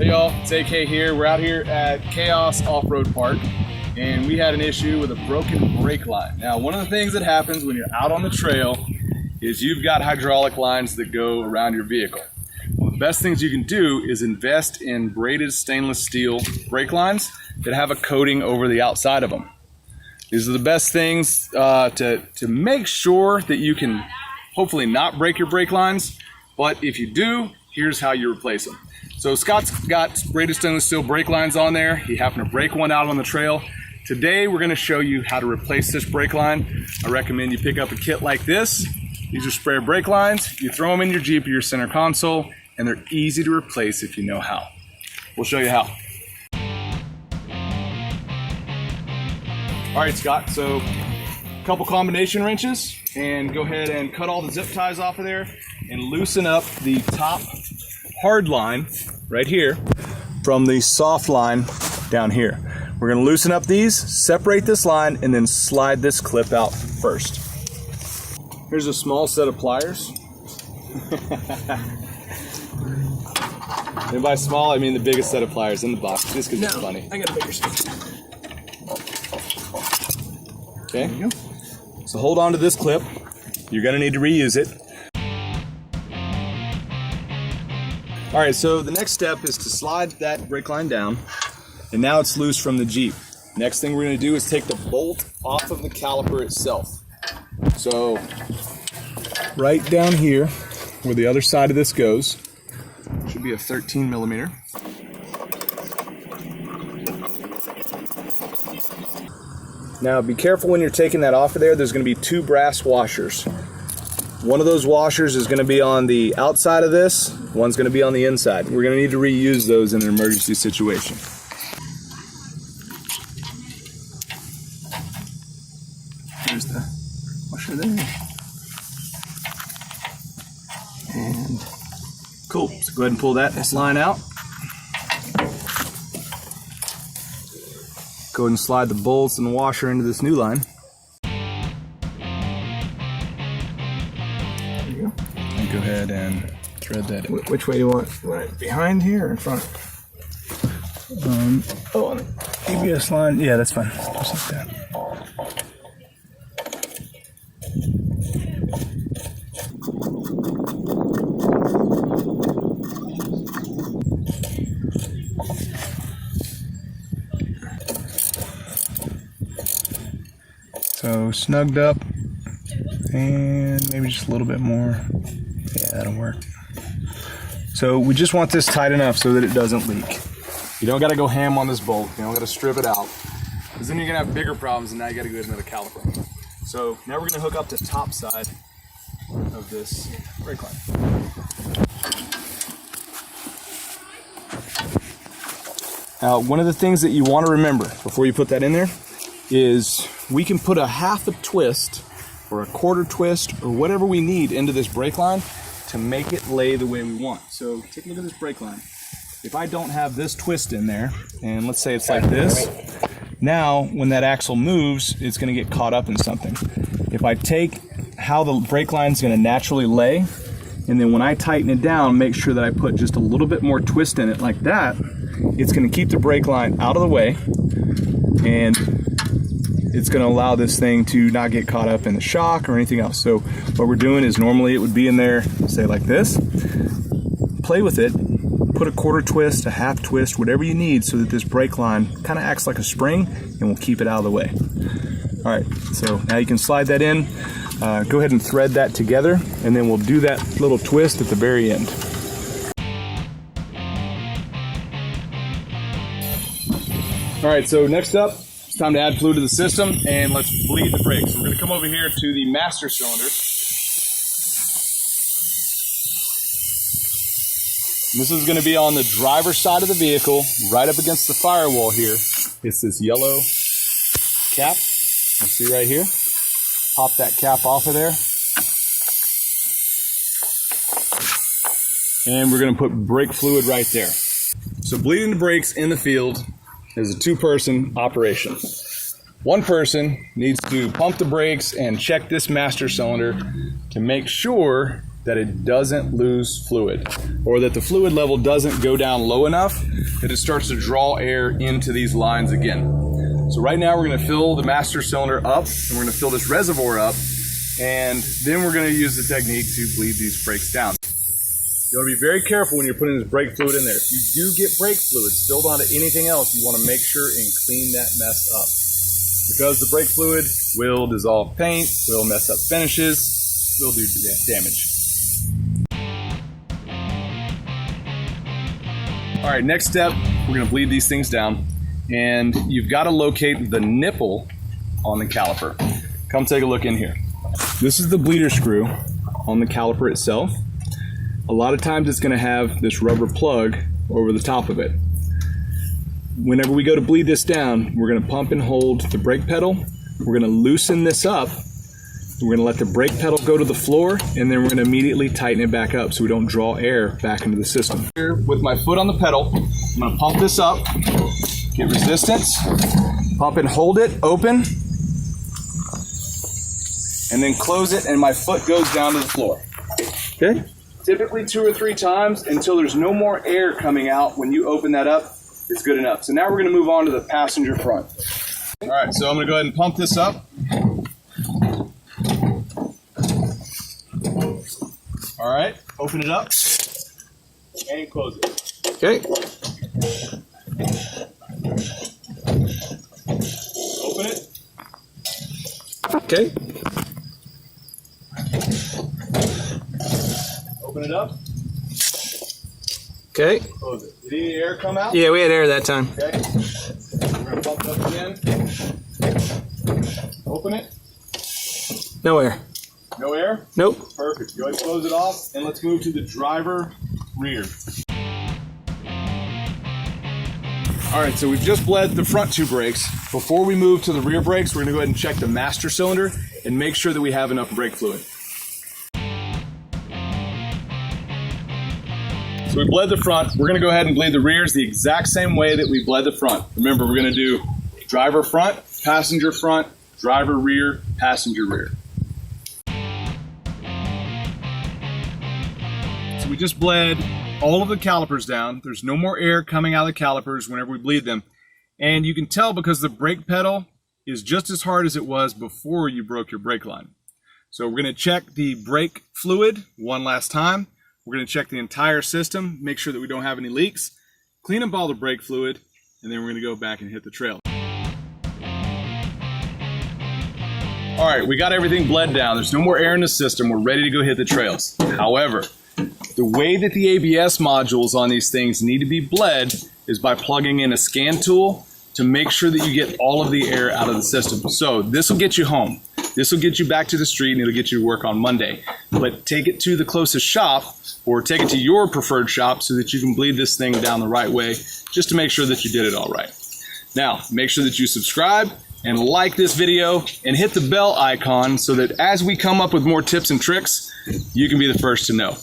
Hey y'all, it's AK here. We're out here at Chaos Off-Road Park and we had an issue with a broken brake line. Now, one of the things that happens when you're out on the trail is you've got hydraulic lines that go around your vehicle. One of the best things you can do is invest in braided stainless steel brake lines that have a coating over the outside of them. These are the best things to make sure that you can hopefully not break your brake lines, but if you do, here's how you replace them. So Scott's got braided stainless steel brake lines on there. He happened to break one out on the trail. Today we're going to show you how to replace this brake line. I recommend you pick up a kit like this. These are spare brake lines. You throw them in your Jeep or your center console, and they're easy to replace if you know how. We'll show you how. All right, Scott, so a couple combination wrenches, and go ahead and cut all the zip ties off of there and loosen up the top hard line right here from the soft line down here. We're going to loosen up these, separate this line, and then slide this clip out first. Here's a small set of pliers. And by small, I mean the biggest set of pliers in the box, just because it's funny. I got a bigger stick. Okay, there you go. So hold on to this clip. You're going to need to reuse it. All right, so the next step is to slide that brake line down, and now it's loose from the Jeep. Next thing we're going to do is take the bolt off of the caliper itself. So right down here where the other side of this goes should be a 13 millimeter. Now be careful when you're taking that off of there. There's going to be two brass washers. One of those washers is going to be on the outside of this, one's going to be on the inside. We're going to need to reuse those in an emergency situation. There's the washer there. And cool, so go ahead and pull that line out. Go ahead and slide the bolts and the washer into this new line. And go ahead and thread that in. Which way do you want? You want it behind here or in front? On the ABS line, yeah, that's fine. Just like that. So snugged up, and maybe just a little bit more. Yeah, that'll work. So we just want this tight enough so that it doesn't leak. You don't got to go ham on this bolt. You don't got to strip it out, because then you're gonna have bigger problems, and now you got to go into the caliper. So now we're gonna hook up the top side of this brake line. Now, one of the things that you want to remember before you put that in there is we can put a half a twist or a quarter twist or whatever we need into this brake line to make it lay the way we want. So take a look at this brake line. If I don't have this twist in there, and let's say it's like this, now when that axle moves, it's going to get caught up in something. If I take how the brake line is going to naturally lay, and then when I tighten it down, make sure that I put just a little bit more twist in it like that, it's going to keep the brake line out of the way, and it's going to allow this thing to not get caught up in the shock or anything else. So what we're doing is normally it would be in there, say like this. Play with it, put a quarter twist, a half twist, whatever you need so that this brake line kind of acts like a spring and will keep it out of the way. All right, so now you can slide that in. Go ahead and thread that together, and then we'll do that little twist at the very end. All right, so next up, it's time to add fluid to the system, and let's bleed the brakes. We're going to come over here to the master cylinder. And this is going to be on the driver's side of the vehicle, right up against the firewall here. It's this yellow cap. You see right here? Pop that cap off of there. And we're going to put brake fluid right there. So bleeding the brakes in the field is a two-person operation. One person needs to pump the brakes and check this master cylinder to make sure that it doesn't lose fluid, or that the fluid level doesn't go down low enough that it starts to draw air into these lines again. So right now we're going to fill the master cylinder up, and we're going to fill this reservoir up, and then we're going to use the technique to bleed these brakes down. You want to be very careful when you're putting this brake fluid in there. If you do get brake fluid spilled onto anything else, you want to make sure and clean that mess up, because the brake fluid will dissolve paint, will mess up finishes, will do damage. All right, next step, we're gonna bleed these things down, and you've got to locate the nipple on the caliper. Come take a look in here. This is the bleeder screw on the caliper itself. A lot of times it's gonna have this rubber plug over the top of it. Whenever we go to bleed this down, we're gonna pump and hold the brake pedal. We're gonna loosen this up. We're gonna let the brake pedal go to the floor, and then we're gonna immediately tighten it back up so we don't draw air back into the system. Here, with my foot on the pedal, I'm gonna pump this up, get resistance, pump and hold it open, and then close it, and my foot goes down to the floor. Okay? Typically 2 or 3 times until there's no more air coming out. When you open that up, it's good enough. So now we're gonna move on to the passenger front. All right, so I'm gonna go ahead and pump this up. All right, open it up and close it. Okay. Open it. Okay. Open it up. Okay. Close it. Did any air come out? Yeah, we had air that time. Okay. We're gonna pump it up again. Open it. No air. No air? Nope. Perfect. Go ahead and close it off, and let's move to the driver rear. All right, so we've just bled the front 2 brakes. Before we move to the rear brakes, we're gonna go ahead and check the master cylinder and make sure that we have enough brake fluid. So we bled the front. We're gonna go ahead and bleed the rears the exact same way that we bled the front. Remember, we're gonna do driver front, passenger front, driver rear, passenger rear. So we just bled all of the calipers down. There's no more air coming out of the calipers whenever we bleed them. And you can tell because the brake pedal is just as hard as it was before you broke your brake line. So we're gonna check the brake fluid one last time. We're gonna check the entire system, make sure that we don't have any leaks, clean up all the brake fluid, and then we're gonna go back and hit the trail. All right, we got everything bled down. There's no more air in the system. We're ready to go hit the trails. However, the way that the ABS modules on these things need to be bled is by plugging in a scan tool to make sure that you get all of the air out of the system. So this will get you home. This will get you back to the street, and it'll get you to work on Monday. But take it to the closest shop, or take it to your preferred shop so that you can bleed this thing down the right way, just to make sure that you did it all right. Now, make sure that you subscribe and like this video and hit the bell icon so that as we come up with more tips and tricks, you can be the first to know.